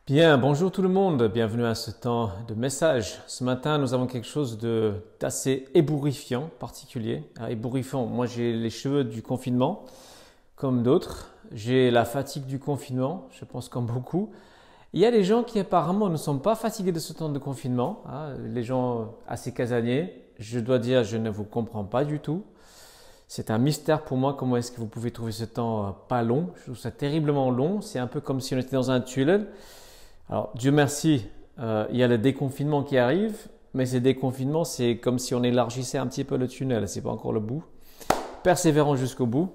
Bien, bonjour tout le monde, bienvenue à ce temps de message. Ce matin, nous avons quelque chose d'assez ébouriffant, particulier. Ébouriffant, moi j'ai les cheveux du confinement, comme d'autres. J'ai la fatigue du confinement, je pense comme beaucoup. Il y a des gens qui apparemment ne sont pas fatigués de ce temps de confinement, les gens assez casaniers. Je dois dire, je ne vous comprends pas du tout. C'est un mystère pour moi, comment est-ce que vous pouvez trouver ce temps pas long. Je trouve ça terriblement long, c'est un peu comme si on était dans un tunnel. Alors, Dieu merci, il y a le déconfinement qui arrive, mais ce déconfinement, c'est comme si on élargissait un petit peu le tunnel, c'est pas encore le bout. Persévérons jusqu'au bout.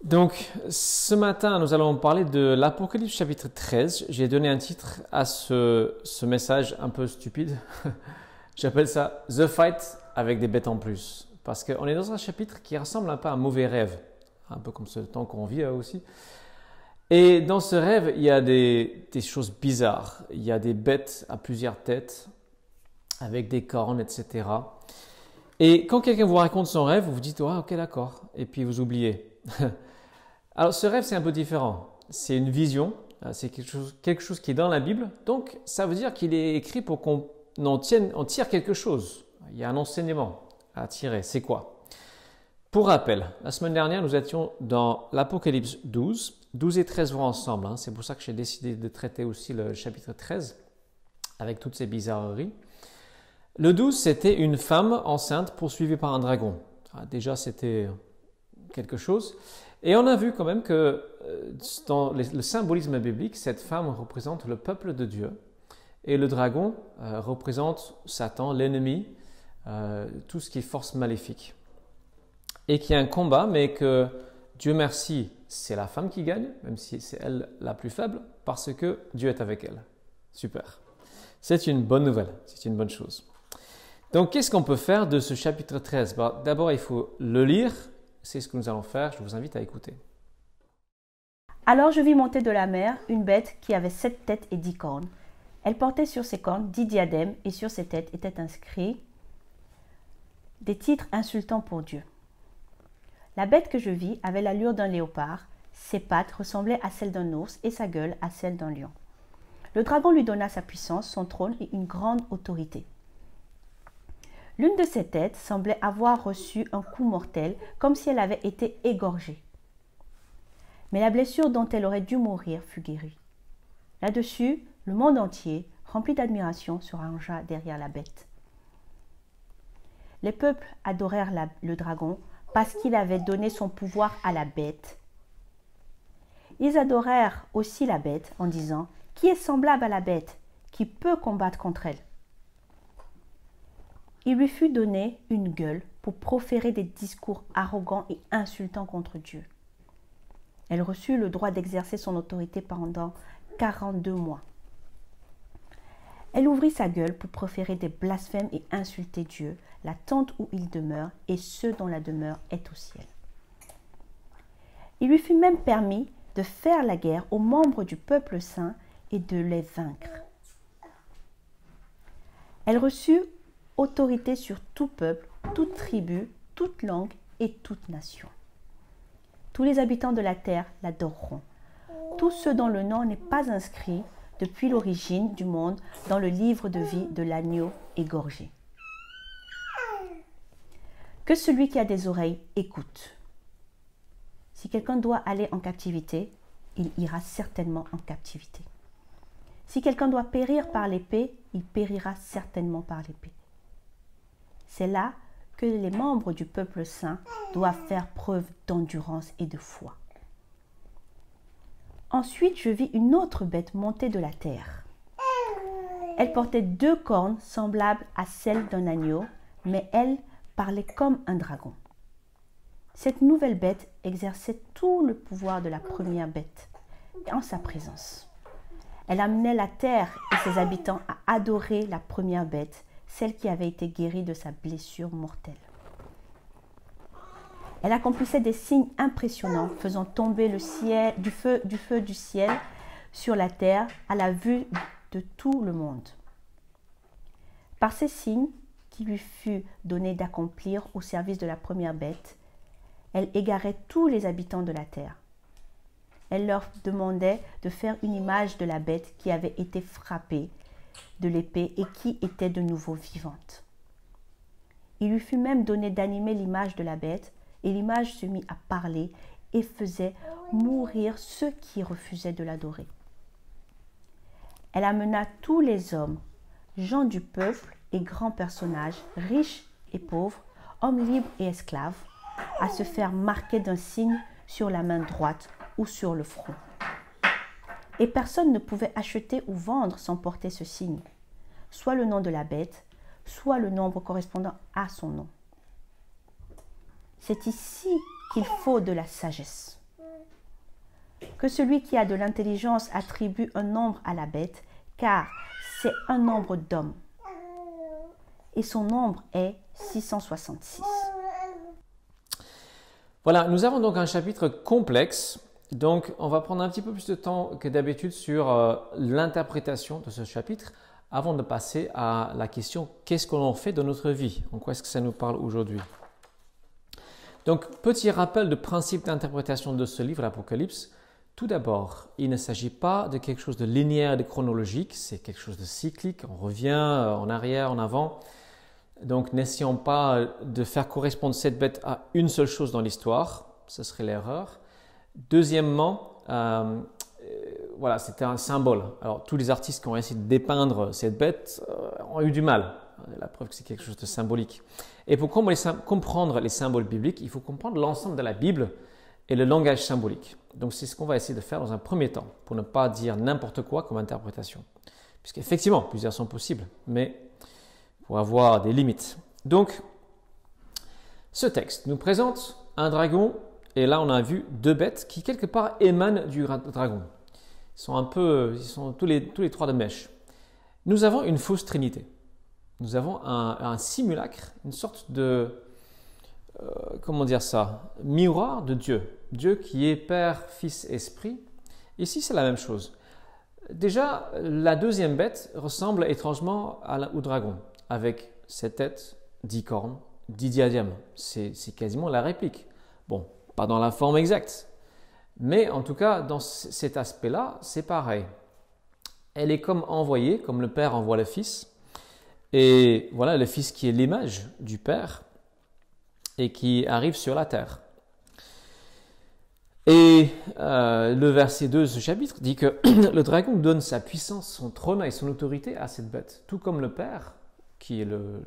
Donc, ce matin, nous allons parler de l'Apocalypse chapitre 13. J'ai donné un titre à ce message un peu stupide. J'appelle ça The Fight avec des bêtes en plus. Parce qu'on est dans un chapitre qui ressemble un peu à un mauvais rêve, un peu comme ce temps qu'on vit aussi. Et dans ce rêve, il y a des choses bizarres. Il y a des bêtes à plusieurs têtes, avec des cornes, etc. Et quand quelqu'un vous raconte son rêve, vous vous dites « Ah, ok, d'accord ». Et puis vous oubliez. Alors ce rêve, c'est un peu différent. C'est une vision, c'est quelque chose qui est dans la Bible. Donc ça veut dire qu'il est écrit pour qu'on en tire quelque chose. Il y a un enseignement à tirer. C'est quoi? Pour rappel, la semaine dernière, nous étions dans l'Apocalypse 12. 12 et 13 vont ensemble. C'est pour ça que j'ai décidé de traiter aussi le chapitre 13 avec toutes ces bizarreries. Le 12, c'était une femme enceinte poursuivie par un dragon. Déjà, c'était quelque chose. Et on a vu quand même que dans le symbolisme biblique, cette femme représente le peuple de Dieu. Et le dragon représente Satan, l'ennemi, tout ce qui est force maléfique. Et qu'il y a un combat, mais que Dieu merci, c'est la femme qui gagne, même si c'est elle la plus faible, parce que Dieu est avec elle. Super. C'est une bonne nouvelle, c'est une bonne chose. Donc, qu'est-ce qu'on peut faire de ce chapitre 13? D'abord, il faut le lire, c'est ce que nous allons faire, je vous invite à écouter. Alors je vis monter de la mer une bête qui avait 7 têtes et 10 cornes. Elle portait sur ses cornes 10 diadèmes et sur ses têtes étaient inscrits des titres insultants pour Dieu. La bête que je vis avait l'allure d'un léopard, ses pattes ressemblaient à celles d'un ours et sa gueule à celle d'un lion. Le dragon lui donna sa puissance, son trône et une grande autorité. L'une de ses têtes semblait avoir reçu un coup mortel, comme si elle avait été égorgée. Mais la blessure dont elle aurait dû mourir fut guérie. Là-dessus, le monde entier, rempli d'admiration, se rangea derrière la bête. Les peuples adorèrent le dragon, parce qu'il avait donné son pouvoir à la bête. Ils adorèrent aussi la bête en disant « Qui est semblable à la bête? Qui peut combattre contre elle ?» Il lui fut donné une gueule pour proférer des discours arrogants et insultants contre Dieu. Elle reçut le droit d'exercer son autorité pendant 42 mois. Elle ouvrit sa gueule pour proférer des blasphèmes et insulter Dieu, la tente où il demeure et ceux dont la demeure est au ciel. Il lui fut même permis de faire la guerre aux membres du peuple saint et de les vaincre. Elle reçut autorité sur tout peuple, toute tribu, toute langue et toute nation. Tous les habitants de la terre l'adoreront. Tous ceux dont le nom n'est pas inscrit depuis l'origine du monde dans le livre de vie de l'agneau égorgé. Que celui qui a des oreilles écoute. Si quelqu'un doit aller en captivité, il ira certainement en captivité. Si quelqu'un doit périr par l'épée, il périra certainement par l'épée. C'est là que les membres du peuple saint doivent faire preuve d'endurance et de foi. Ensuite, je vis une autre bête monter de la terre. Elle portait 2 cornes semblables à celles d'un agneau, mais elle parlait comme un dragon. Cette nouvelle bête exerçait tout le pouvoir de la première bête en sa présence. Elle amenait la terre et ses habitants à adorer la première bête, celle qui avait été guérie de sa blessure mortelle. Elle accomplissait des signes impressionnants, faisant tomber du feu du ciel sur la terre à la vue de tout le monde. Par ces signes qui lui fut donné d'accomplir au service de la première bête, elle égarait tous les habitants de la terre. elle leur demandait de faire une image de la bête qui avait été frappée de l'épée et qui était de nouveau vivante. Il lui fut même donné d'animer l'image de la bête, et l'image se mit à parler et faisait mourir ceux qui refusaient de l'adorer. Elle amena tous les hommes, gens du peuple et grands personnages, riches et pauvres, hommes libres et esclaves, à se faire marquer d'un signe sur la main droite ou sur le front. Et personne ne pouvait acheter ou vendre sans porter ce signe, soit le nom de la bête, soit le nombre correspondant à son nom. C'est ici qu'il faut de la sagesse. Que celui qui a de l'intelligence attribue un nombre à la bête, car c'est un nombre d'hommes. Et son nombre est 666. Voilà, nous avons donc un chapitre complexe. Donc, on va prendre un petit peu plus de temps que d'habitude sur l'interprétation de ce chapitre avant de passer à la question « Qu'est-ce que l'on fait de notre vie ?» En quoi est-ce que ça nous parle aujourd'hui? Donc, petit rappel de principe d'interprétation de ce livre, l'Apocalypse. Tout d'abord, il ne s'agit pas de quelque chose de linéaire, de chronologique, c'est quelque chose de cyclique, on revient en arrière, en avant. Donc, n'essayons pas de faire correspondre cette bête à une seule chose dans l'histoire, ce serait l'erreur. Deuxièmement, voilà, c'était un symbole. Alors, tous les artistes qui ont essayé de dépeindre cette bête ont eu du mal. La preuve que c'est quelque chose de symbolique. Et pour comprendre les symboles bibliques, il faut comprendre l'ensemble de la Bible et le langage symbolique. Donc, c'est ce qu'on va essayer de faire dans un premier temps, pour ne pas dire n'importe quoi comme interprétation. Puisqu'effectivement, plusieurs sont possibles, mais pour avoir des limites. Donc, ce texte nous présente un dragon, et là on a vu deux bêtes qui quelque part émanent du dragon. Ils sont tous les trois de mèche. Nous avons une fausse trinité. Nous avons un simulacre, une sorte de, comment dire ça, miroir de Dieu. Dieu qui est Père, Fils, Esprit. Ici c'est la même chose. Déjà, la deuxième bête ressemble étrangement au dragon, avec 7 têtes, 10 cornes, 10 diadèmes. C'est quasiment la réplique. Bon, pas dans la forme exacte, mais en tout cas, dans cet aspect-là, c'est pareil. Elle est comme envoyée, comme le Père envoie le Fils. Et voilà le Fils qui est l'image du Père et qui arrive sur la terre. Et le verset 2 de ce chapitre dit que le dragon donne sa puissance, son trône et son autorité à cette bête, tout comme le Père, qui est le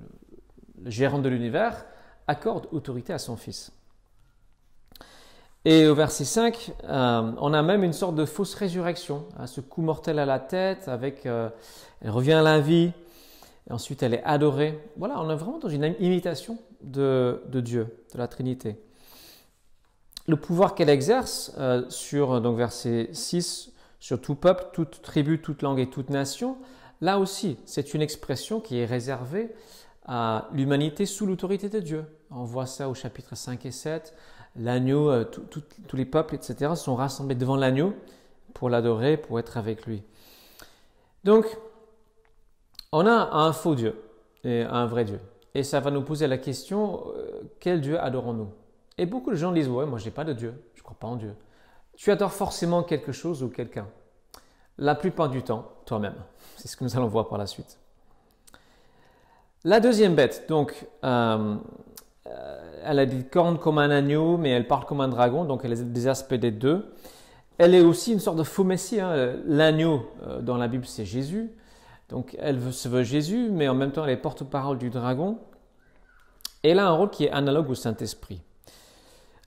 gérant de l'univers, accorde autorité à son Fils. Et au verset 5, on a même une sorte de fausse résurrection, ce coup mortel à la tête, elle revient à la vie, et ensuite elle est adorée. Voilà, on est vraiment dans une imitation de Dieu, de la Trinité. Le pouvoir qu'elle exerce sur, donc verset 6, sur tout peuple, toute tribu, toute langue et toute nation, là aussi, c'est une expression qui est réservée à l'humanité sous l'autorité de Dieu. On voit ça au chapitre 5 et 7. L'agneau, tous les peuples, etc. sont rassemblés devant l'agneau pour l'adorer, pour être avec lui. Donc, on a un faux Dieu et un vrai Dieu. Et ça va nous poser la question, quel Dieu adorons-nous? Et beaucoup de gens disent, ouais, moi je n'ai pas de Dieu, je ne crois pas en Dieu. Tu adores forcément quelque chose ou quelqu'un. La plupart du temps, toi-même. C'est ce que nous allons voir par la suite. La deuxième bête, donc, elle a des cornes comme un agneau, mais elle parle comme un dragon, donc elle a des aspects des deux. Elle est aussi une sorte de faux messie. L'agneau, dans la Bible, c'est Jésus. Donc elle se veut Jésus, mais en même temps, elle est porte-parole du dragon. Et elle a un rôle qui est analogue au Saint-Esprit.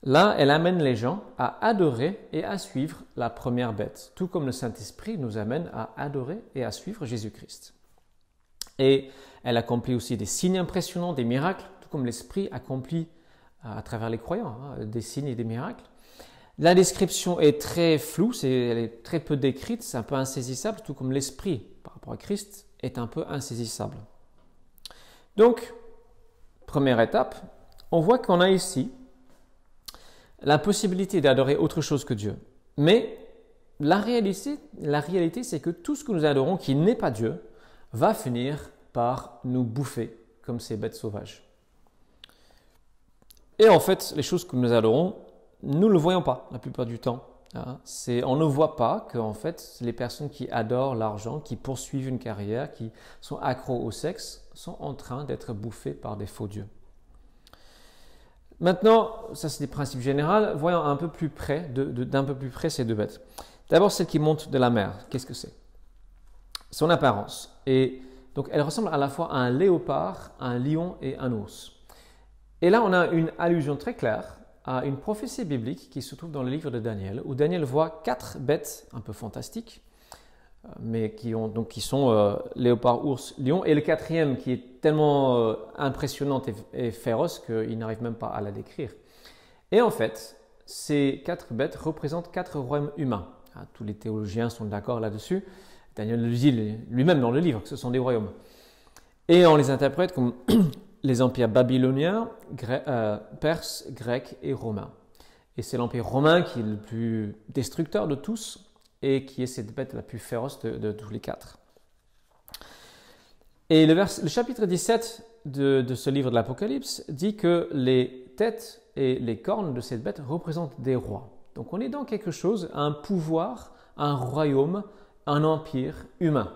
Là, elle amène les gens à adorer et à suivre la première bête, tout comme le Saint-Esprit nous amène à adorer et à suivre Jésus-Christ. Et elle accomplit aussi des signes impressionnants, des miracles, tout comme l'Esprit accomplit à travers les croyants, des signes et des miracles. La description est très floue, elle est très peu décrite, c'est un peu insaisissable, tout comme l'Esprit par rapport à Christ est un peu insaisissable. Donc, première étape, on voit qu'on a ici la possibilité d'adorer autre chose que Dieu. Mais la réalité, c'est que tout ce que nous adorons qui n'est pas Dieu va finir par nous bouffer comme ces bêtes sauvages. Et en fait, les choses que nous adorons, nous ne le voyons pas la plupart du temps. Hein. On ne voit pas que en fait, les personnes qui adorent l'argent, qui poursuivent une carrière, qui sont accros au sexe, sont en train d'être bouffées par des faux dieux. Maintenant, ça c'est des principes généraux. Voyons un peu plus près, d'un peu plus près ces deux bêtes. D'abord, celle qui monte de la mer. Qu'est-ce que c'est? Son apparence. Et donc, elle ressemble à la fois à un léopard, un lion et un ours. Et là, on a une allusion très claire à une prophétie biblique qui se trouve dans le livre de Daniel, où Daniel voit 4 bêtes un peu fantastiques, mais qui sont léopard, ours, lion, et le quatrième qui est tellement impressionnante et féroce qu'il n'arrive même pas à la décrire. Et en fait, ces 4 bêtes représentent 4 royaumes humains. Tous les théologiens sont d'accord là-dessus. Daniel le dit lui-même dans le livre que ce sont des royaumes. Et on les interprète comme les empires babyloniens, perses, grecs et romains. Et c'est l'empire romain qui est le plus destructeur de tous et qui est cette bête la plus féroce de tous les 4. Et le chapitre 17 de ce livre de l'Apocalypse dit que les têtes et les cornes de cette bête représentent des rois. Donc on est dans quelque chose, un pouvoir, un royaume, un empire humain.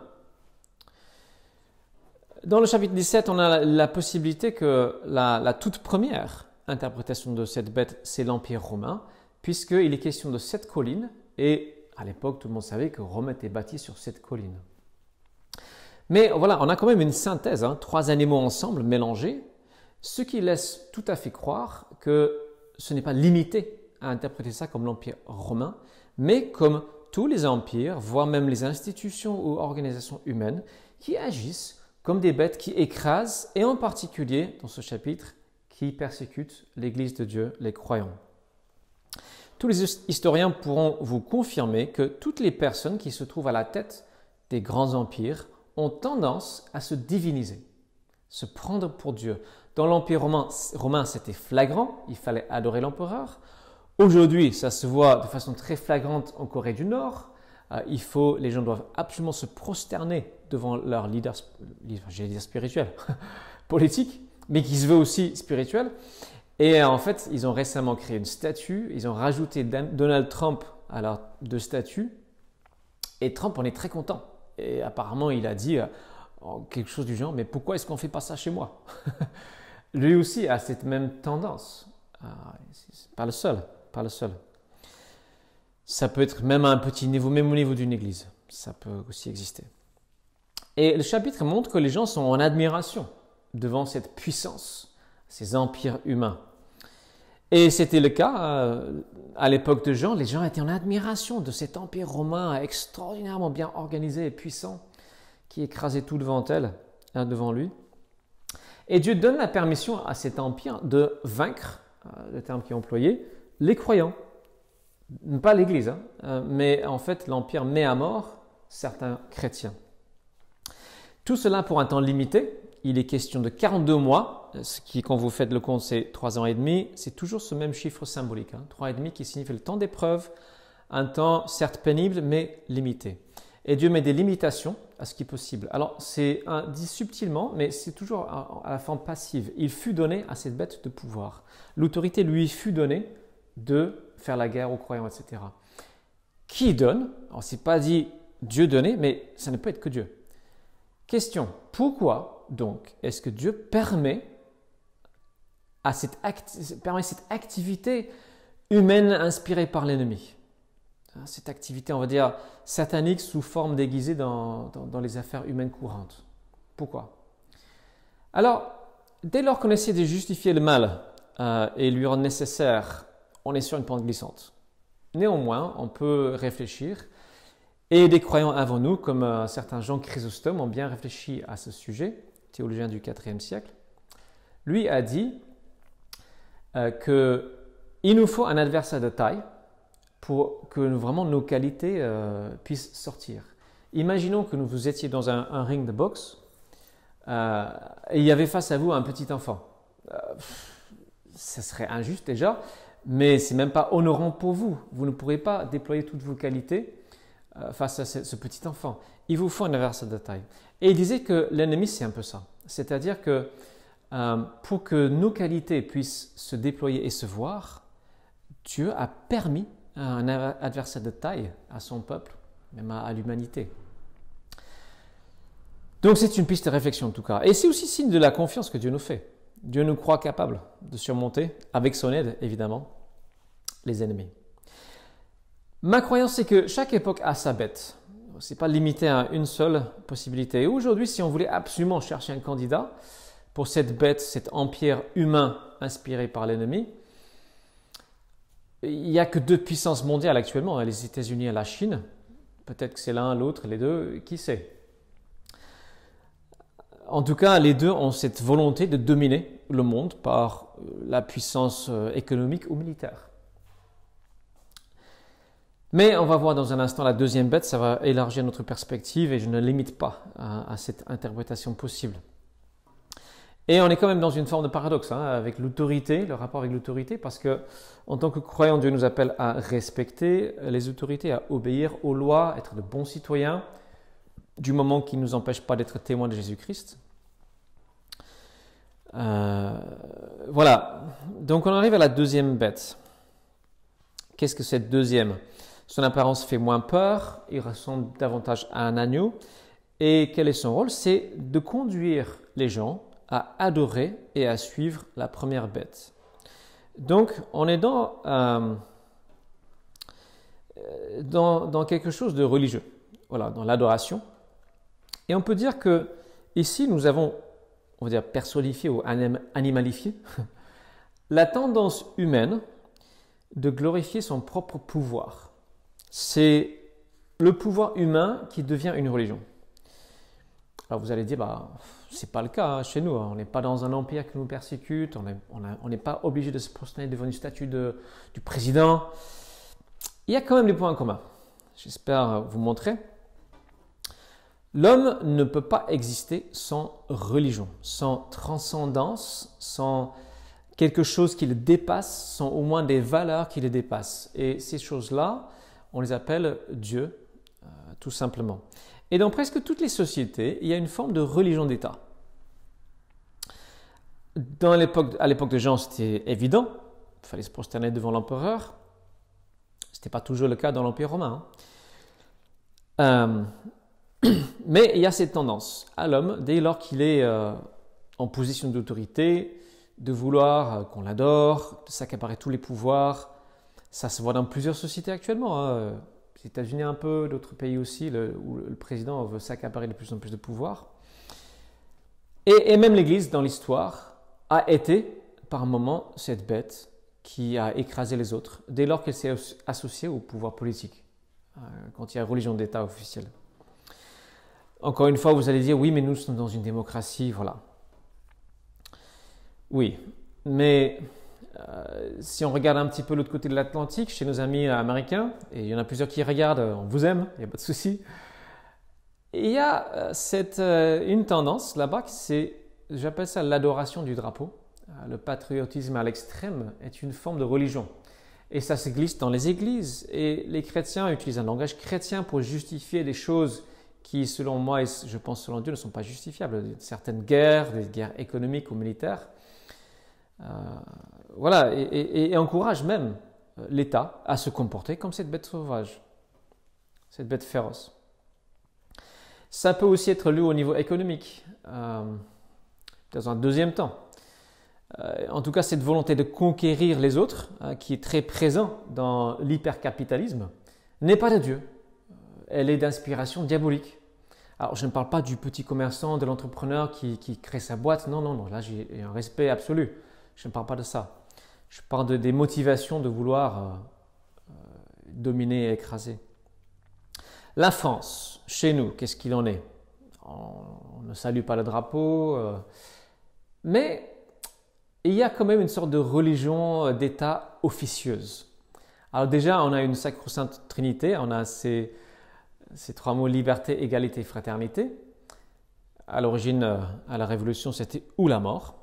Dans le chapitre 17, on a la possibilité que la toute première interprétation de cette bête, c'est l'Empire romain, puisqu'il est question de 7 collines, et à l'époque, tout le monde savait que Rome était bâtie sur 7 collines. Mais voilà, on a quand même une synthèse, 3 animaux ensemble, mélangés, ce qui laisse tout à fait croire que ce n'est pas limité à interpréter ça comme l'Empire romain, mais comme tous les empires, voire même les institutions ou organisations humaines qui agissent comme des bêtes qui écrasent, et en particulier, dans ce chapitre, qui persécutent l'Église de Dieu, les croyants. Tous les historiens pourront vous confirmer que toutes les personnes qui se trouvent à la tête des grands empires ont tendance à se diviniser, se prendre pour Dieu. Dans l'Empire romain, c'était flagrant, il fallait adorer l'empereur. Aujourd'hui, ça se voit de façon très flagrante en Corée du Nord. Les gens doivent absolument se prosterner devant leur leader, j'allais dire spirituel, politique, mais qui se veut aussi spirituel. Et en fait, ils ont récemment créé une statue, ils ont rajouté Donald Trump à leurs 2 statues, et Trump en est très content. Et apparemment, il a dit quelque chose du genre, mais pourquoi est-ce qu'on ne fait pas ça chez moi? Lui aussi a cette même tendance. C'est pas le seul, pas le seul. Ça peut être même à un petit niveau, même au niveau d'une église. Ça peut aussi exister. Et le chapitre montre que les gens sont en admiration devant cette puissance, ces empires humains. Et c'était le cas à l'époque de Jean. Les gens étaient en admiration de cet empire romain extraordinairement bien organisé et puissant qui écrasait tout devant devant lui. Et Dieu donne la permission à cet empire de vaincre, le terme qui est employé, les croyants. Pas l'Église, mais en fait l'Empire met à mort certains chrétiens. Tout cela pour un temps limité. Il est question de 42 mois, ce qui, quand vous faites le compte, c'est 3 ans et demi. C'est toujours ce même chiffre symbolique, 3 et demi qui signifie le temps d'épreuve, un temps certes pénible, mais limité. Et Dieu met des limitations à ce qui est possible. Alors, c'est dit subtilement, mais c'est toujours à la forme passive. Il fut donné à cette bête de pouvoir. L'autorité lui fut donnée de faire la guerre aux croyants, etc. Qui donne? Alors, ce n'est pas dit Dieu donné, mais ça ne peut être que Dieu. Question, pourquoi donc est-ce que Dieu permet cette activité humaine inspirée par l'ennemi? Cette activité, on va dire, satanique sous forme déguisée dans les affaires humaines courantes. Pourquoi? Alors, dès lors qu'on essaie de justifier le mal et lui rendre nécessaire, on est sur une pente glissante. Néanmoins, on peut réfléchir, et des croyants avant nous, comme certains Jean Chrysostome, ont bien réfléchi à ce sujet, théologien du IVe siècle. Lui a dit qu'il nous faut un adversaire de taille pour que vraiment nos qualités puissent sortir. Imaginons que vous étiez dans un ring de boxe et il y avait face à vous un petit enfant. Ça serait injuste déjà, mais ce n'est même pas honorant pour vous. Vous ne pourrez pas déployer toutes vos qualités face à ce petit enfant. Il vous faut un adversaire de taille. Et il disait que l'ennemi, c'est un peu ça. C'est-à-dire que pour que nos qualités puissent se déployer et se voir, Dieu a permis un adversaire de taille à son peuple, même à l'humanité. Donc c'est une piste de réflexion en tout cas. Et c'est aussi signe de la confiance que Dieu nous fait. Dieu nous croit capable de surmonter, avec son aide évidemment, les ennemis. Ma croyance, c'est que chaque époque a sa bête. Ce n'est pas limité à une seule possibilité. Et aujourd'hui, si on voulait absolument chercher un candidat pour cette bête, cet empire humain inspiré par l'ennemi, il n'y a que deux puissances mondiales actuellement, les États-Unis et la Chine. Peut-être que c'est l'un, l'autre, les deux, qui sait. En tout cas, les deux ont cette volonté de dominer le monde par la puissance économique ou militaire. Mais on va voir dans un instant la deuxième bête, ça va élargir notre perspective et je ne limite pas à cette interprétation possible. Et on est quand même dans une forme de paradoxe avec l'autorité, le rapport avec l'autorité, parce que en tant que croyants, Dieu nous appelle à respecter les autorités, à obéir aux lois, être de bons citoyens, du moment qu'ils ne nous empêchent pas d'être témoins de Jésus-Christ. Voilà, donc on arrive à la deuxième bête. Qu'est-ce que cette deuxième ? Son apparence fait moins peur, il ressemble davantage à un agneau. Et quel est son rôle ? C'est de conduire les gens à adorer et à suivre la première bête. Donc, on est dans quelque chose de religieux, voilà, dans l'adoration. Et on peut dire que ici, nous avons, on va dire, personnifié ou animalifié la tendance humaine de glorifier son propre pouvoir. C'est le pouvoir humain qui devient une religion. Alors vous allez dire, c'est pas le cas chez nous. On n'est pas dans un empire qui nous persécute. On n'est pas obligé de se prosterner devant une statue du président. Il y a quand même des points communs. J'espère vous montrer. L'homme ne peut pas exister sans religion, sans transcendance, sans quelque chose qui le dépasse, sans au moins des valeurs qui le dépassent. Et ces choses-là, on les appelle Dieu, tout simplement. Et dans presque toutes les sociétés, il y a une forme de religion d'État. À l'époque de Jean, c'était évident. Il fallait se prosterner devant l'empereur. Ce n'était pas toujours le cas dans l'Empire romain. Mais il y a cette tendance à l'homme, dès lors qu'il est en position d'autorité, de vouloir qu'on l'adore, de s'accaparer tous les pouvoirs. Ça se voit dans plusieurs sociétés actuellement. Les États-Unis un peu, d'autres pays aussi, où le président veut s'accaparer de plus en plus de pouvoir. Et même l'Église, dans l'histoire, a été, par moment, cette bête qui a écrasé les autres, dès lors qu'elle s'est associée au pouvoir politique, quand il y a religion d'État officielle. Encore une fois, vous allez dire, oui, mais nous sommes dans une démocratie, voilà. Oui, mais si on regarde un petit peu l'autre côté de l'Atlantique, chez nos amis américains, et il y en a plusieurs qui regardent, on vous aime, il n'y a pas de souci, il y a une tendance là-bas, j'appelle ça l'adoration du drapeau. Le patriotisme à l'extrême est une forme de religion. Et ça se glisse dans les églises. Et les chrétiens utilisent un langage chrétien pour justifier des choses qui, selon moi, et je pense selon Dieu, ne sont pas justifiables. Certaines guerres, des guerres économiques ou militaires. Voilà, et encourage même l'État à se comporter comme cette bête sauvage, cette bête féroce. Ça peut aussi être lu au niveau économique, dans un deuxième temps. En tout cas, cette volonté de conquérir les autres, qui est très présent dans l'hypercapitalisme, n'est pas de Dieu. Elle est d'inspiration diabolique. Alors, je ne parle pas du petit commerçant, de l'entrepreneur qui crée sa boîte. Non, là, j'ai un respect absolu. Je ne parle pas de ça. Je parle des motivations de vouloir dominer et écraser. La France, chez nous, qu'est-ce qu'il en est ? On ne salue pas le drapeau, mais il y a quand même une sorte de religion d'État officieuse. Alors déjà, on a une sacro-sainte Trinité, on a ces trois mots liberté, égalité, fraternité. À l'origine, à la Révolution, c'était ou la mort.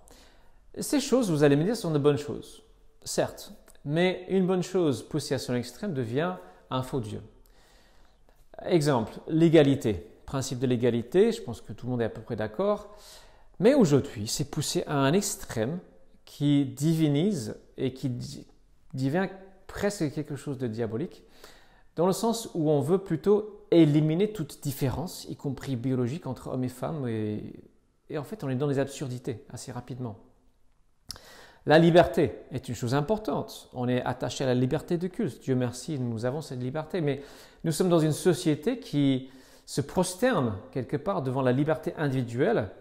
Ces choses, vous allez me dire, sont de bonnes choses, certes, mais une bonne chose poussée à son extrême devient un faux Dieu. Exemple, l'égalité, principe de l'égalité, je pense que tout le monde est à peu près d'accord, mais aujourd'hui, c'est poussé à un extrême qui divinise et qui devient presque quelque chose de diabolique, dans le sens où on veut plutôt éliminer toute différence, y compris biologique, entre hommes et femmes, et en fait on est dans les absurdités assez rapidement. La liberté est une chose importante. On est attaché à la liberté de culte. Dieu merci, nous avons cette liberté. Mais nous sommes dans une société qui se prosterne quelque part devant la liberté individuelle.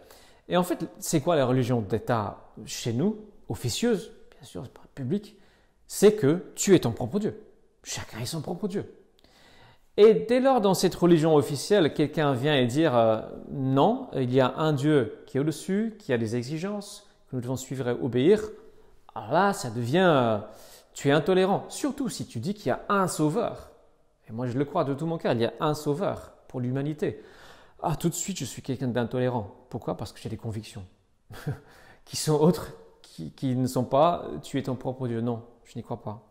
Et en fait, c'est quoi la religion d'État chez nous, officieuse, bien sûr, c'est pas public, c'est que tu es ton propre Dieu. Chacun est son propre Dieu. Et dès lors, dans cette religion officielle, quelqu'un vient et dire non, il y a un Dieu qui est au-dessus, qui a des exigences, que nous devons suivre et obéir. Alors là, ça devient, tu es intolérant, surtout si tu dis qu'il y a un sauveur. Et moi, je le crois de tout mon cœur, il y a un sauveur pour l'humanité. Ah, tout de suite, je suis quelqu'un d'intolérant. Pourquoi? Parce que j'ai des convictions qui sont autres, qui ne sont pas tu es ton propre Dieu. Non, je n'y crois pas.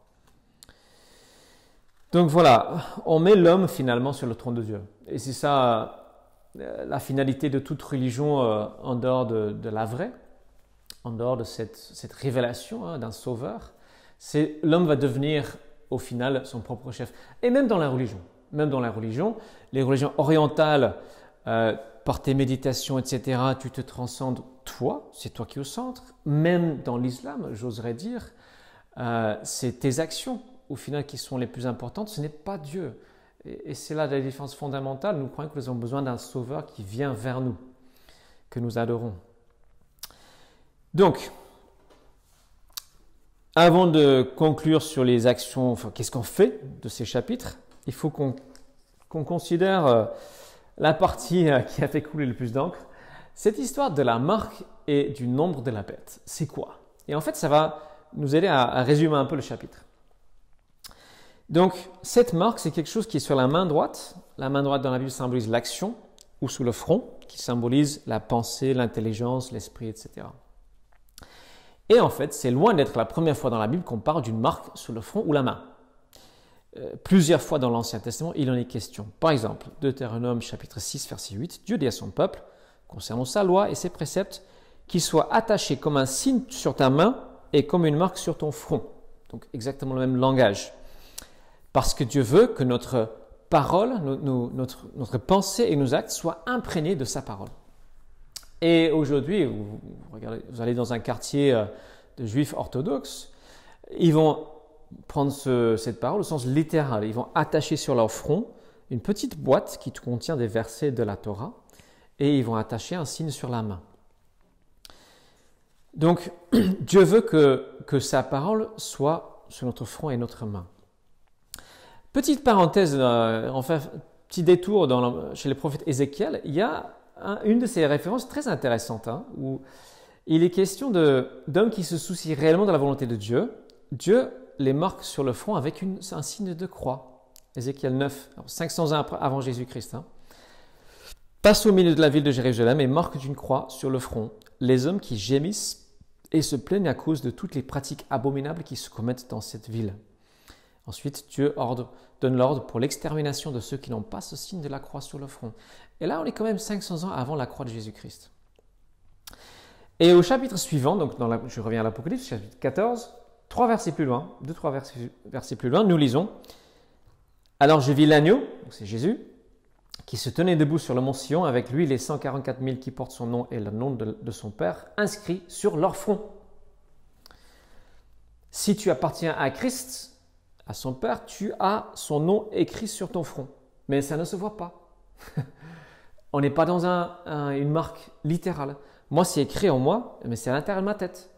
Donc voilà, on met l'homme finalement sur le trône de Dieu. Et c'est ça la finalité de toute religion en dehors de la vraie. En dehors de cette révélation d'un sauveur, c'est l'homme va devenir au final son propre chef. Et même dans la religion, les religions orientales, par tes méditations, etc., tu te transcendes toi, c'est toi qui es au centre. Même dans l'islam, j'oserais dire, c'est tes actions au final qui sont les plus importantes, ce n'est pas Dieu. Et c'est là la différence fondamentale. Nous croyons que nous avons besoin d'un sauveur qui vient vers nous, que nous adorons. Donc, avant de conclure sur les actions, enfin, qu'est-ce qu'on fait de ces chapitres, il faut qu'on considère la partie qui a fait couler le plus d'encre. Cette histoire de la marque et du nombre de la bête, c'est quoi? Et en fait, ça va nous aider à résumer un peu le chapitre. Donc, cette marque, c'est quelque chose qui est sur la main droite. La main droite dans la Bible symbolise l'action, ou sous le front, qui symbolise la pensée, l'intelligence, l'esprit, etc. Et en fait, c'est loin d'être la première fois dans la Bible qu'on parle d'une marque sur le front ou la main. Plusieurs fois dans l'Ancien Testament, il en est question. Par exemple, Deutéronome chapitre 6, verset 8, Dieu dit à son peuple, concernant sa loi et ses préceptes, qu'ils soient attachés comme un signe sur ta main et comme une marque sur ton front. Donc exactement le même langage. Parce que Dieu veut que notre parole, notre pensée et nos actes soient imprégnés de sa parole. Et aujourd'hui, vous allez dans un quartier de juifs orthodoxes, ils vont prendre cette parole au sens littéral. Ils vont attacher sur leur front une petite boîte qui contient des versets de la Torah et ils vont attacher un signe sur la main. Donc, Dieu veut que sa parole soit sur notre front et notre main. Petite parenthèse, on fait un petit détour chez le prophète Ézéchiel, il y a une de ces références très intéressantes où il est question d'hommes qui se soucient réellement de la volonté de Dieu. Dieu les marque sur le front avec un signe de croix. Ézéchiel 9, 500 ans avant Jésus-Christ. Passe au milieu de la ville de Jérusalem et marque d'une croix sur le front les hommes qui gémissent et se plaignent à cause de toutes les pratiques abominables qui se commettent dans cette ville. Ensuite, Dieu donne l'ordre pour l'extermination de ceux qui n'ont pas ce signe de la croix sur le front. Et là, on est quand même 500 ans avant la croix de Jésus-Christ. Et au chapitre suivant, donc je reviens à l'Apocalypse, chapitre 14, 3 versets plus loin, 2-3 versets plus loin, nous lisons « Alors je vis l'agneau, donc c'est Jésus, qui se tenait debout sur le mont Sion, avec lui les 144 000 qui portent son nom et le nom de son Père, inscrits sur leur front. Si tu appartiens à Christ, à son Père, tu as son nom écrit sur ton front. Mais ça ne se voit pas. On n'est pas dans une marque littérale. Moi, c'est écrit en moi, mais c'est à l'intérieur de ma tête.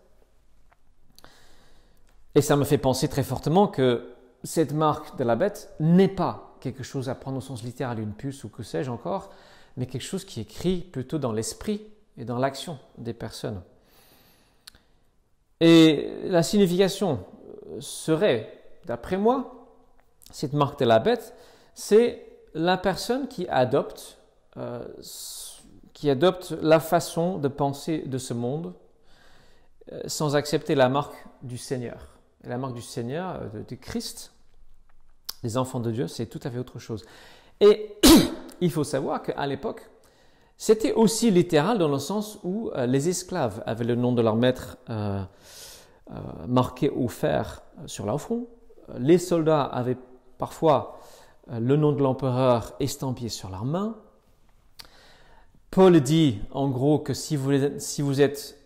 Et ça me fait penser très fortement que cette marque de la bête n'est pas quelque chose à prendre au sens littéral, une puce ou que sais-je encore, mais quelque chose qui est écrit plutôt dans l'esprit et dans l'action des personnes. Et la signification serait, d'après moi, cette marque de la bête, c'est la personne qui adopte la façon de penser de ce monde sans accepter la marque du Seigneur. Et la marque du Seigneur, de Christ, des enfants de Dieu, c'est tout à fait autre chose. Et il faut savoir qu'à l'époque, c'était aussi littéral dans le sens où les esclaves avaient le nom de leur maître marqué au fer sur leur front. les soldats avaient parfois le nom de l'empereur estampillé sur leurs mains. Paul dit en gros que si vous êtes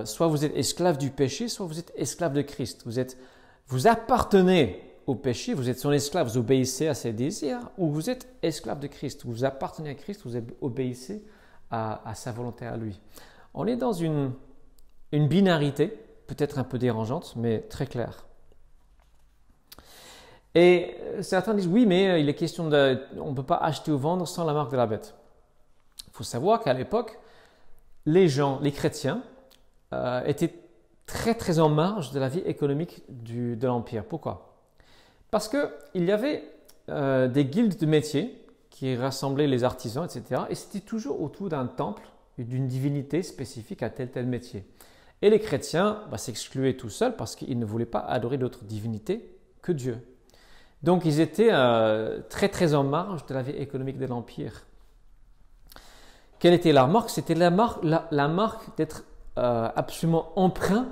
soit vous êtes esclave du péché, soit vous êtes esclave de Christ. Vous appartenez au péché, vous êtes son esclave, vous obéissez à ses désirs, ou vous êtes esclave de Christ, vous appartenez à Christ, vous obéissez à sa volonté à lui. On est dans une binarité, peut-être un peu dérangeante, mais très claire. Et certains disent, oui, mais il est question on ne peut pas acheter ou vendre sans la marque de la bête. Il faut savoir qu'à l'époque, les chrétiens, étaient très très en marge de la vie économique de l'Empire. Pourquoi? Parce qu'il y avait des guildes de métiers qui rassemblaient les artisans, etc. Et c'était toujours autour d'un temple, d'une divinité spécifique à tel métier. Et les chrétiens s'excluaient tout seuls parce qu'ils ne voulaient pas adorer d'autres divinités que Dieu. Donc ils étaient très très en marge de la vie économique de l'Empire. Quelle était leur marque? C'était la marque d'être absolument empreint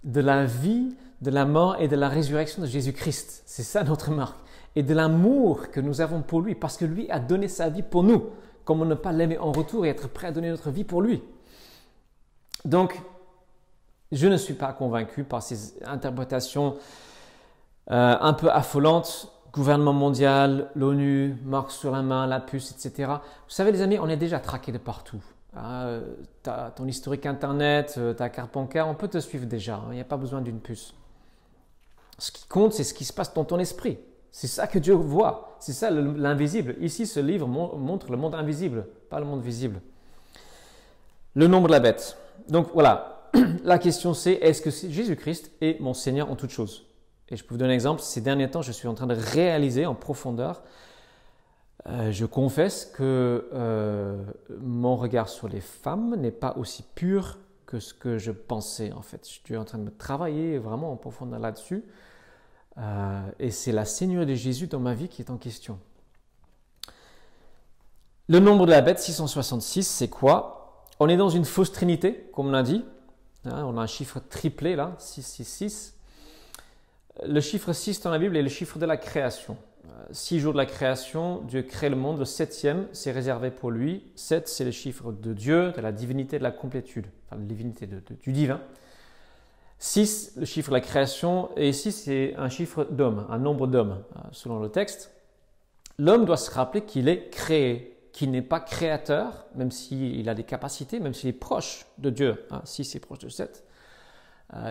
de la vie, de la mort et de la résurrection de Jésus-Christ. C'est ça notre marque. Et de l'amour que nous avons pour lui, parce que lui a donné sa vie pour nous. Comment ne pas l'aimer en retour et être prêt à donner notre vie pour lui? Donc, je ne suis pas convaincu par ces interprétations un peu affolantes. Gouvernement mondial, l'ONU, marque sur la main, la puce, etc. Vous savez les amis, on est déjà traqué de partout. Tu as ton historique internet, ta carte bancaire, on peut te suivre déjà. Il n'y a pas besoin d'une puce. Ce qui compte, c'est ce qui se passe dans ton esprit. C'est ça que Dieu voit. C'est ça l'invisible. Ici, ce livre montre le monde invisible, pas le monde visible. Le nombre de la bête. Donc voilà, la question c'est, est-ce que Jésus-Christ est mon Seigneur en toutes choses? Et je peux vous donner un exemple. Ces derniers temps, je suis en train de réaliser en profondeur, je confesse que mon regard sur les femmes n'est pas aussi pur que ce que je pensais en fait. Je suis en train de me travailler vraiment en profondeur là-dessus. Et c'est la Seigneurie de Jésus dans ma vie qui est en question. Le nombre de la bête, 666, c'est quoi? On est dans une fausse trinité, comme on a dit. On a un chiffre triplé là, 666. Le chiffre 6 dans la Bible est le chiffre de la création. 6 jours de la création, Dieu crée le monde. Le 7e, c'est réservé pour lui. 7, c'est le chiffre de Dieu, de la divinité, de la complétude, enfin la divinité du divin. 6, le chiffre de la création, et 6, c'est un chiffre d'homme, un nombre d'hommes, selon le texte. L'homme doit se rappeler qu'il est créé, qu'il n'est pas créateur, même s'il a des capacités, même s'il est proche de Dieu. 6 est proche de 7.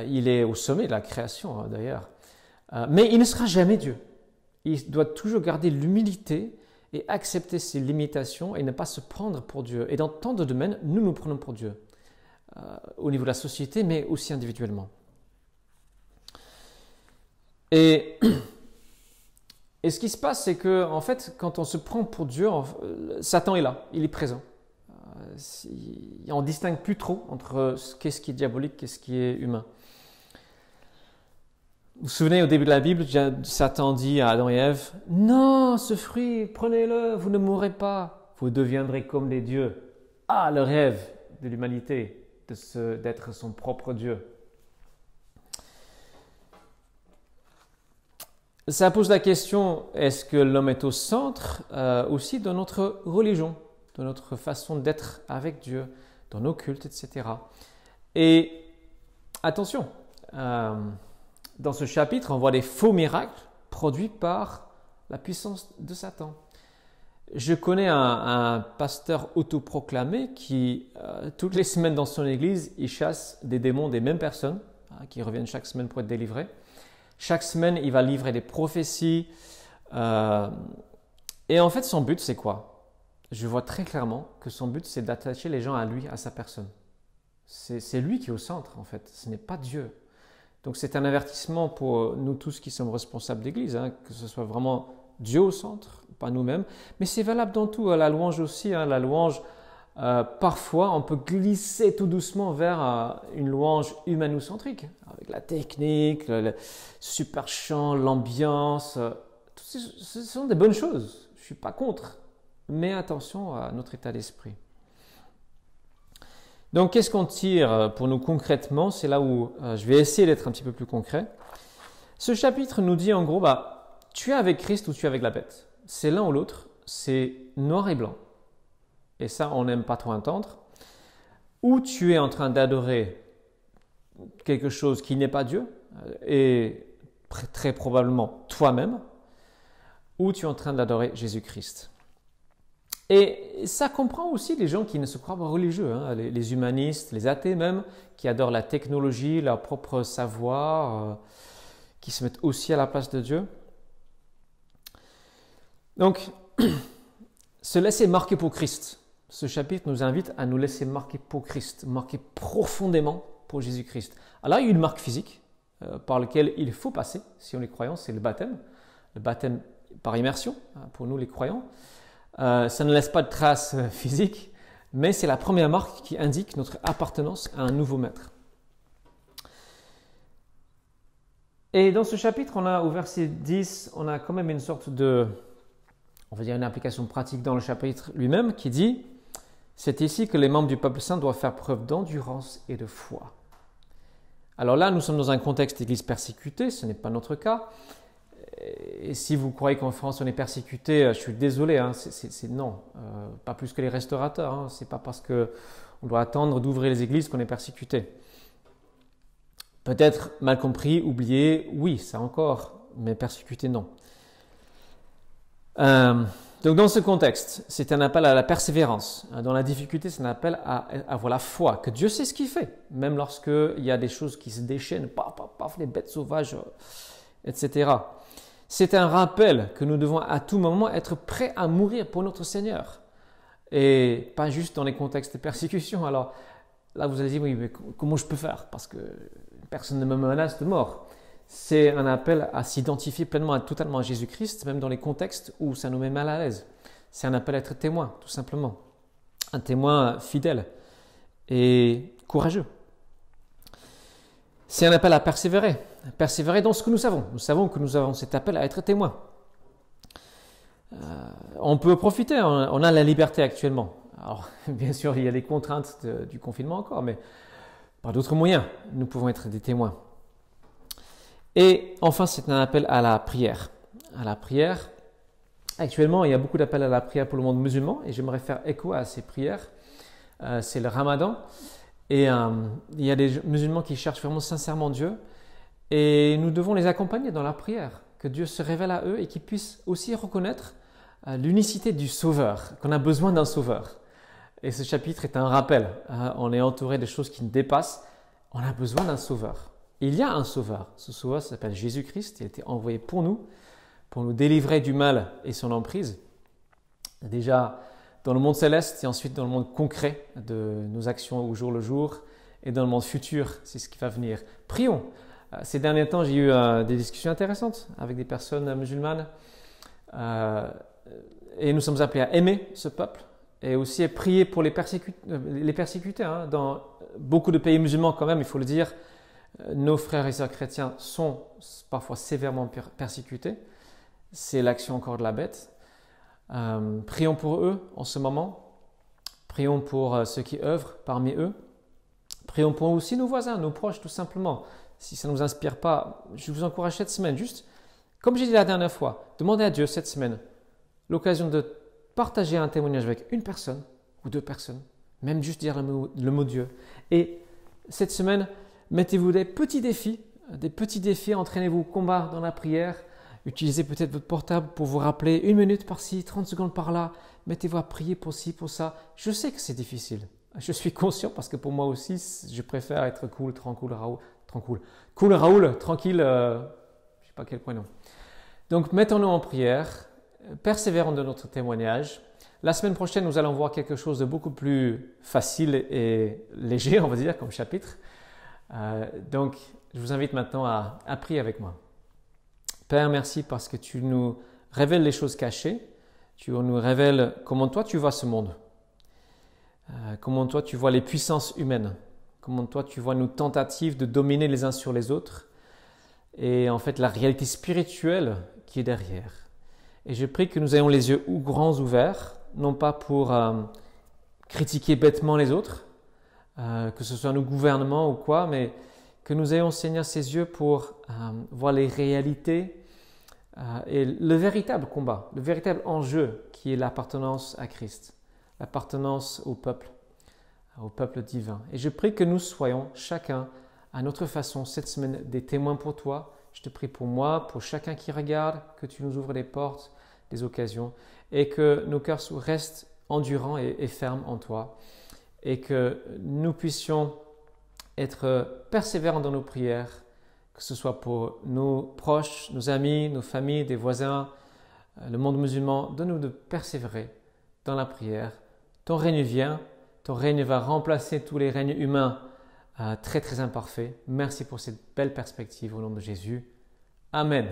Il est au sommet de la création, d'ailleurs. Mais il ne sera jamais Dieu. Il doit toujours garder l'humilité et accepter ses limitations et ne pas se prendre pour Dieu. Et dans tant de domaines, nous nous prenons pour Dieu. Au niveau de la société, mais aussi individuellement. Et ce qui se passe, c'est que, en fait, quand on se prend pour Dieu, Satan est là, il est présent. On ne distingue plus trop entre qu'est-ce qui est diabolique, qu'est-ce qui est humain. Vous vous souvenez, au début de la Bible, Satan dit à Adam et Ève, « Non, ce fruit, prenez-le, vous ne mourrez pas, vous deviendrez comme des dieux. » Ah, le rêve de l'humanité, d'être son propre Dieu. Ça pose la question, est-ce que l'homme est au centre aussi de notre religion, de notre façon d'être avec Dieu, dans nos cultes, etc. Et attention, dans ce chapitre, on voit des faux miracles produits par la puissance de Satan. Je connais un pasteur autoproclamé qui, toutes les semaines dans son église, il chasse des démons des mêmes personnes qui reviennent chaque semaine pour être délivrés. Chaque semaine, il va livrer des prophéties. Et en fait, son but, c'est quoi? Je vois très clairement que son but, c'est d'attacher les gens à lui, à sa personne. C'est lui qui est au centre, en fait. Ce n'est pas Dieu. Donc, c'est un avertissement pour nous tous qui sommes responsables d'église, que ce soit vraiment Dieu au centre, pas nous-mêmes. Mais c'est valable dans tout. La louange aussi. La louange, parfois, on peut glisser tout doucement vers une louange humanocentrique, avec la technique, le super chant, l'ambiance. Ce sont des bonnes choses. Je ne suis pas contre. Mais attention à notre état d'esprit. Donc, qu'est-ce qu'on tire pour nous concrètement? C'est là où je vais essayer d'être un petit peu plus concret. Ce chapitre nous dit en gros, tu es avec Christ ou tu es avec la bête. C'est l'un ou l'autre, c'est noir et blanc. Et ça, on n'aime pas trop entendre. Ou tu es en train d'adorer quelque chose qui n'est pas Dieu, et très probablement toi-même, ou tu es en train d'adorer Jésus-Christ. Et ça comprend aussi les gens qui ne se croient pas religieux, hein, les humanistes, les athées même, qui adorent la technologie, leur propre savoir, qui se mettent aussi à la place de Dieu. Donc, se laisser marquer pour Christ. Ce chapitre nous invite à nous laisser marquer pour Christ, marquer profondément pour Jésus-Christ. Alors, il y a une marque physique par laquelle il faut passer, si on est croyant, c'est le baptême par immersion, pour nous les croyants. Ça ne laisse pas de traces physiques, mais c'est la première marque qui indique notre appartenance à un nouveau maître. Et dans ce chapitre, au verset 10, on a quand même une sorte de, on va dire une application pratique dans le chapitre lui-même qui dit « C'est ici que les membres du peuple saint doivent faire preuve d'endurance et de foi. » Alors là, nous sommes dans un contexte d'église persécutée, ce n'est pas notre cas. Et si vous croyez qu'en France on est persécuté, je suis désolé, hein, c'est non, pas plus que les restaurateurs. Hein, c'est pas parce qu'on doit attendre d'ouvrir les églises qu'on est persécuté. Peut-être mal compris, oublié, oui, ça encore, mais persécuté, non. Donc dans ce contexte, c'est un appel à la persévérance. Dans la difficulté, c'est un appel à avoir la foi, que Dieu sait ce qu'il fait, même lorsqu'il y a des choses qui se déchaînent, paf, les bêtes sauvages, etc. C'est un rappel que nous devons à tout moment être prêts à mourir pour notre Seigneur. Et pas juste dans les contextes de persécution. Alors là, vous allez dire, oui, mais comment je peux faire? Parce que personne ne me menace de mort. C'est un appel à s'identifier pleinement et totalement à Jésus-Christ, même dans les contextes où ça nous met mal à l'aise. C'est un appel à être témoin, tout simplement. Un témoin fidèle et courageux. C'est un appel à persévérer. Persévérer dans ce que nous savons. Nous savons que nous avons cet appel à être témoin. On peut profiter, on a la liberté actuellement. Alors, bien sûr, il y a les contraintes du confinement encore, mais par d'autres moyens, nous pouvons être des témoins. Et enfin, c'est un appel à la prière. À la prière. Actuellement, il y a beaucoup d'appels à la prière pour le monde musulman et j'aimerais faire écho à ces prières. C'est le Ramadan et il y a des musulmans qui cherchent vraiment sincèrement Dieu et nous devons les accompagner dans la prière, que Dieu se révèle à eux et qu'ils puissent aussi reconnaître l'unicité du Sauveur, qu'on a besoin d'un Sauveur. Et ce chapitre est un rappel. On est entouré de choses qui nous dépassent. On a besoin d'un Sauveur. Il y a un Sauveur. Ce Sauveur s'appelle Jésus-Christ. Il a été envoyé pour nous délivrer du mal et son emprise. Déjà dans le monde céleste et ensuite dans le monde concret de nos actions au jour le jour et dans le monde futur, c'est ce qui va venir. Prions. Ces derniers temps, j'ai eu des discussions intéressantes avec des personnes musulmanes et nous sommes appelés à aimer ce peuple et aussi à prier pour les persécutés. Hein. Dans beaucoup de pays musulmans quand même, il faut le dire, nos frères et sœurs chrétiens sont parfois sévèrement persécutés. C'est l'action encore de la bête. Prions pour eux en ce moment. Prions pour ceux qui œuvrent parmi eux. Prions pour aussi nos voisins, nos proches, tout simplement. Si ça ne vous inspire pas, je vous encourage cette semaine, juste, comme j'ai dit la dernière fois, demandez à Dieu cette semaine l'occasion de partager un témoignage avec une personne ou deux personnes, même juste dire le mot Dieu. Et cette semaine, mettez-vous des petits défis, entraînez-vous au combat dans la prière, utilisez peut-être votre portable pour vous rappeler 1 minute par-ci, 30 secondes par-là, mettez-vous à prier pour ci, pour ça. Je sais que c'est difficile, je suis conscient parce que pour moi aussi, je préfère être cool, tranquille, je ne sais pas à quel point non. Donc mettons-nous en prière, persévérons de notre témoignage. La semaine prochaine, nous allons voir quelque chose de beaucoup plus facile et léger, on va dire, comme chapitre. Donc, je vous invite maintenant à prier avec moi. Père, merci parce que tu nous révèles les choses cachées. Tu nous révèles comment toi tu vois ce monde. Comment toi tu vois les puissances humaines. Comment toi tu vois nos tentatives de dominer les uns sur les autres. Et en fait, la réalité spirituelle qui est derrière. Et je prie que nous ayons les yeux grands ouverts, non pas pour critiquer bêtement les autres, que ce soit nos gouvernements ou quoi, mais que nous ayons, Seigneur, ces yeux pour voir les réalités et le véritable combat, le véritable enjeu qui est l'appartenance à Christ, l'appartenance au peuple divin. Et je prie que nous soyons chacun à notre façon cette semaine des témoins pour toi. Je te prie pour moi, pour chacun qui regarde, que tu nous ouvres les portes, des occasions, et que nos cœurs restent endurants et fermes en toi, et que nous puissions être persévérants dans nos prières, que ce soit pour nos proches, nos amis, nos familles, des voisins, le monde musulman. Donne-nous de persévérer dans la prière. Ton règne vient, ton règne va remplacer tous les règnes humains très très imparfaits. Merci pour cette belle perspective au nom de Jésus. Amen.